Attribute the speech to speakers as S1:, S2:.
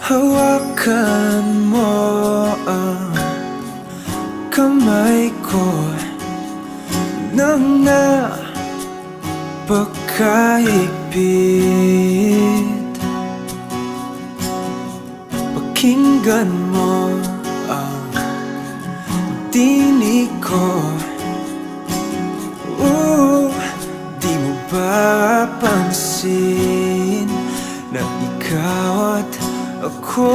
S1: Hawakan mo ang kamay ko nang napakahigpit. Pakinggan mo ang tinig ko. Di mo ba pansin na ikaw at ako